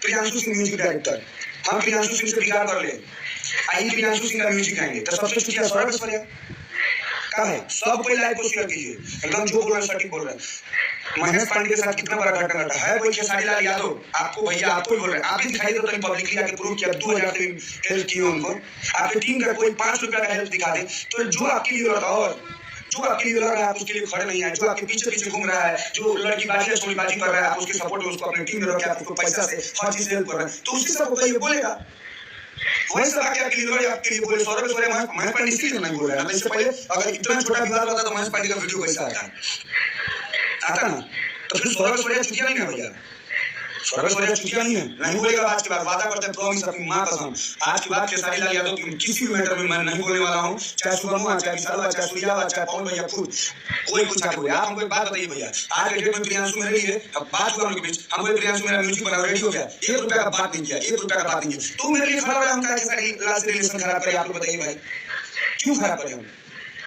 Priyanshu Singh music director, हम प्रियांशु सिंह से बिगाड़ कर ले आई प्रियांशु सिंह का म्यूजिक गाएंगे तो सबसे चुटिया सौरभ ऐश्वर्या का है। सब कोई लाइव को शेयर कीजिए, एकदम जो बोल रहे हैं सटीक बोल रहे हैं। महेश पांडे के साथ कितना बड़ा घटना घटा है कोई खेसारी लाल यादव, आपको भैया आपको ही बोल रहे हैं, आप भी दिखाई दे तो पब्लिकली आके प्रूव किया 2000 से हेल्प की उनको, आपकी टीम का कोई 5 रुपया का हेल्प दिखा दे तो जो आपके लिए लगा और जो आपके लिए लग रहा है आप उसके लिए खड़े नहीं है, जो आपके पीछे पीछे घूम रहा है, जो लड़की बाजी सोनीबाजी कर रहा है, आप उसके सपोर्ट में उसको अपनी टीम में रख के आपको पैसा से हर चीज हेल्प कर रहे हैं, तो उसी सबको कहिए बोलेगा। वही सब आके आपके लिए आपके लिए बोले सौरभ ऐश्वर्या महेश पांडे इसलिए नहीं बोल रहा है, इससे पहले अगर इतना छोटा विवाद होता तो महेश पांडे का वीडियो कैसा आता ना, तो फिर सौरभ ऐश्वर्या छुट्टियां नहीं है भैया, सौरभ ऐश्वर्या छुट्टियां नहीं बोलेगा। आज के बाद वादा करते हैं प्रॉमिस अपनी मां कसम, आज के बाद खेसारी लाल यादव की किसी भी मैटर में मैं नहीं बोलने वाला हूं, चाहे शुभम चाहे विशाल चाहे सूर्या चाहे पवन भैया खुद कोई कुछ आके बोले। आप हमको एक बात बताइए भैया, आज के डेट में प्रियांशु मेरे लिए अब बात हुआ उनके बीच, हम बोले प्रियांशु मेरा म्यूजिक बना रेडी हो गया, 1 रुपया का बात नहीं किया, 1 रुपया का बात नहीं किया, तो मेरे लिए खराब है, हम क्या खेसारी लाल से रिलेशन खराब करे, आप लोग बताइए भाई क्यों खराब करे हम?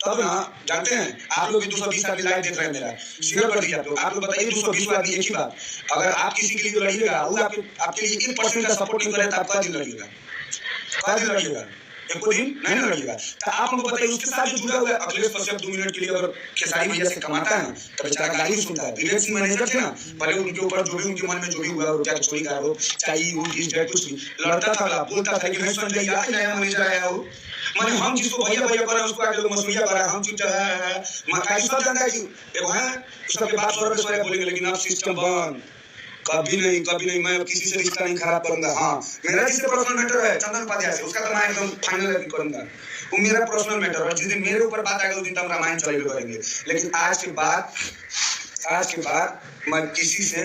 तब ना जानते हैं आप लोग 220 आदमी लाइव देख रहे हैं, मेरा शेयर कर दिया, तो आप लोग बताइए 220 आदमी एक ही बात, अगर आप किसी के लिए लड़िएगा वो आपके लिए 1% का सपोर्ट नहीं करे तो आप दिन लड़िएगा, लड़िएगा एक दिन नहीं लड़िएगा। तो आप हमको बताइए उसके साथ जो जुड़ा हुआ है अखिलेश कश्यप 2 मिनट के लिए अगर खेसारी भैया से कमाता है तो बेचारा गाली भी सुनता है। विवेक सिंह मैनेजर थे ना, पहले उनके ऊपर जो भी उनके मन में जो भी हुआ रुपया चोरी का आरोप चाहिए कुछ भी लड़ता था, बोलता था कि मैं संजय नया मैनेजर आया हो, माने हम जिसको भैया भैया कर रहे हैं उसको आगे लोग मसूरिया कर रहे हैं, हम चुपचाप है मैं सब जानता है कि देखो है उसके बाद सौरभ ऐश्वर्या बोलेंगे लेकिन आप सिस्टम बंद कभी नहीं, मैं किसी से रिश्ता नहीं खराब करूंगा। हाँ मेरा जिससे पर्सनल मैटर है चंदन उपाध्याय से, उसका तो मैं एकदम फाइनल करूंगा, वो मेरा पर्सनल मैटर है, जिस दिन मेरे ऊपर बात आएगा उस दिन हम रामायण चलेगा करेंगे, लेकिन आज के बाद मैं किसी से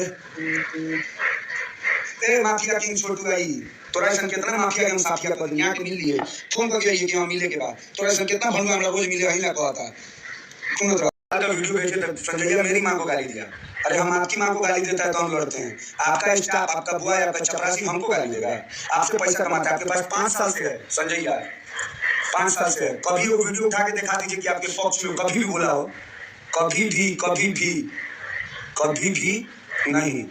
माफिया किंग छोटू भाई तोरा ऐसा कितना माफिया के साफिया कर दुनिया के मिल लिए फोन कर दिया कि हम मिले के बाद तोरा ऐसा कितना भंगा हमरा रोज मिले ही ना कहता सुनो तो का वीडियो भेजे तो संजय मेरी मां को गाली दिया, अरे हम आपकी मां को गाली देता है तो हम लड़ते हैं, आपका स्टाफ आपका बुआ आपका चपरासी हमको गाली देगा, आपसे पैसा कमाता है, आपके पास 5 साल से है संजय यार 5 साल से है, कभी वो वीडियो उठा के दिखा दीजिए कि आपके पक्ष में कभी भी बोला हो, कभी भी नहीं।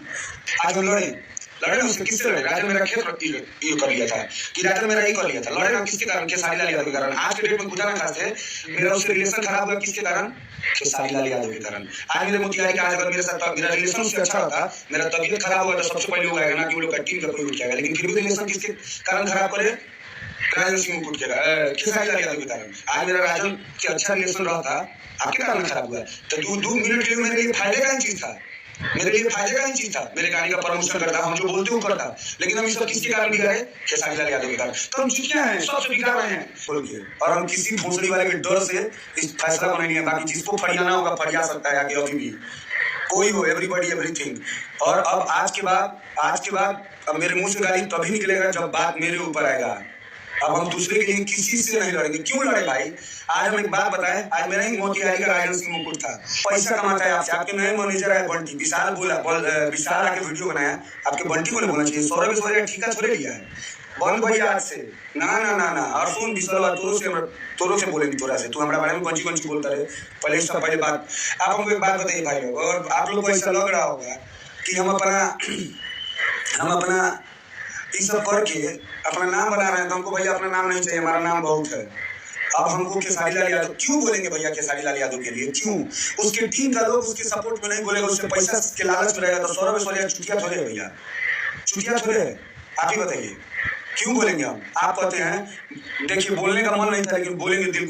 आज हम लड़े उससे किससे लड़े, राजा मेरा खेत ये कर लिया था कि राजा मेरा ये कर लिया था, लड़े ना किसके कारण, खेसारी लाल यादव के कारण। आज के डेट में गुजारा खास है मेरा उससे रिलेशन खराब हुआ किसके कारण, खेसारी लाल यादव के कारण। आज मेरे मोतिहारी का अगर मेरे साथ मेरा रिलेशन उससे अच्छा होता, मेरा तबीयत खराब हुआ तो सबसे पहले वो आएगा ना कि वो लोग का टीम का कोई उठ जाएगा, लेकिन फिर भी रिलेशन किसके कारण खराब करे, राजन सिंह को उठ जाएगा खेसारी लाल यादव के कारण। आज मेरा राजन के अच्छा रिलेशन रहा था आपके कारण खराब हुआ, तो 2 मिनट के लिए मेरे लिए फायदे का ही चीज था, मेरे लिए फायदे का ही चीज था, मेरे गाड़ी का प्रमोशन करता, हम जो बोलते हो करता, लेकिन हम इसका किसके कारण बिगड़े, खेसारी लाल यादव के कारण। तो हम चुकिया हैं सबसे बिगड़ रहे हैं बोलिए, और हम किसी भोसड़ी वाले के डर से इस फैसला बनाएंगे, बाकी जिसको फरियाना होगा फरिया सकता है आगे अभी भी कोई हो, एवरीबॉडी एवरीथिंग। और अब आज के बाद अब मेरे मुंह से गाली तभी निकलेगा जब बात मेरे ऊपर आएगा, अब हम दूसरे के लिए किसी से नहीं लड़ेंगे। क्यों लड़े भाई, आज हम एक बात बताएं, आज मेरा ही मोतिहारी का राजन सिंह मुकुट था, पैसा कमाता है आपसे, आपके नए मैनेजर है बंटी, विशाल आके वीडियो बनाया, आपके बंटी को नहीं बोलना चाहिए, सौरभ ऐश्वर्या ठीका थोड़े लिया है बंद भैया आज से ना। और सुन विशाल तोरो से बोलेंगे, तोरा से तू हमारे बारे में कंची बोलता रहे, पहले बात आप हमको एक बात बताइए भाई लोग, और आप लोग को ऐसा लग रहा होगा कि हम अपना ये सब करके अपना नाम बना रहे हैं, तो हमको भैया अपना नाम नहीं चाहिए, हमारा नाम बहुत है। अब हमको खेसारी लाल यादव क्यों बोलेंगे भैया, खेसारी लाल यादव के लिए क्यों, उसके टीम का लोग उसके सपोर्ट में नहीं बोलेगा, उसके पैसा के लालच में रहेगा, तो सौरभ ऐश्वर्या छुट्टियां थोड़े है भैया, छुट्टियां थोड़े है, आप ही बताइए क्यों बोलेंगे हम। आप कहते हैं देखिए बोलने का मन नहीं था लेकिन बोलेंगे दिल